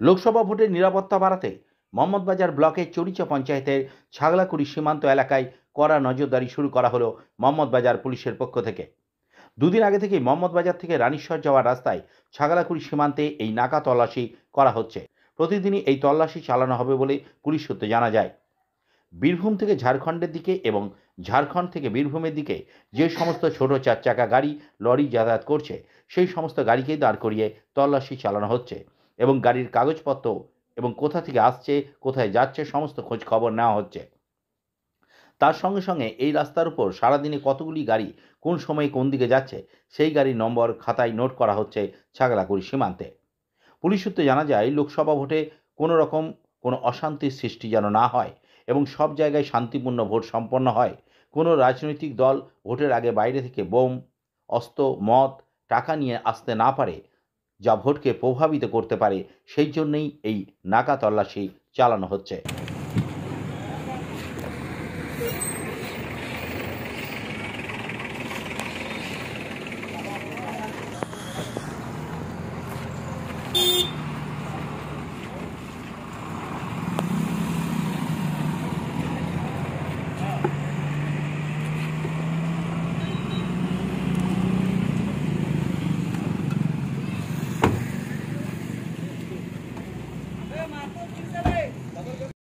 লোকসভা ভোটের নিরাপত্তা বাড়াতে মোহাম্মদবাজার ব্লকের চরিচা পঞ্চায়েতের ছাগলাকুড়ি সীমান্ত এলাকায় কড়া নজরদারি শুরু করা হলো মোহাম্মদবাজার পুলিশের পক্ষ থেকে। দুদিন আগে থেকেই মোহাম্মদবাজার থেকে রানীশ্বর যাওয়ার রাস্তায় ছাগলাকুড়ি সীমান্তে এই নাকা তল্লাশি করা হচ্ছে। প্রতিদিনই এই তল্লাশি চালানো হবে বলে পুলিশ সূত্রে জানা যায়। বীরভূম থেকে ঝাড়খণ্ডের দিকে এবং ঝাড়খণ্ড থেকে বীরভূমের দিকে যে সমস্ত ছোট চার চাকা গাড়ি, লরি যাতায়াত করছে, সেই সমস্ত গাড়িকেই দাঁড় করিয়ে তল্লাশি চালানো হচ্ছে এবং গাড়ির কাগজপত্র এবং কোথা থেকে আসছে, কোথায় যাচ্ছে, সমস্ত খোঁজ খবর নেওয়া হচ্ছে। তার সঙ্গে সঙ্গে এই রাস্তার উপর সারাদিনে কতগুলি গাড়ি কোন সময়ে কোন দিকে যাচ্ছে, সেই গাড়ির নম্বর খাতায় নোট করা হচ্ছে ছাগলাকুড়ি সীমান্তে। পুলিশ সূত্রে জানা যায়, লোকসভা ভোটে কোনো রকম কোনো অশান্তির সৃষ্টি যেন না হয় এবং সব জায়গায় শান্তিপূর্ণ ভোট সম্পন্ন হয়। কোনো রাজনৈতিক দল ভোটের আগে বাইরে থেকে বোম, অস্ত্র, মদ, টাকা নিয়ে আসতে না পারে, যা ভোটকে প্রভাবিত করতে পারে। সেই জন্যই এই নাকা তল্লাশি চালানো হচ্ছে।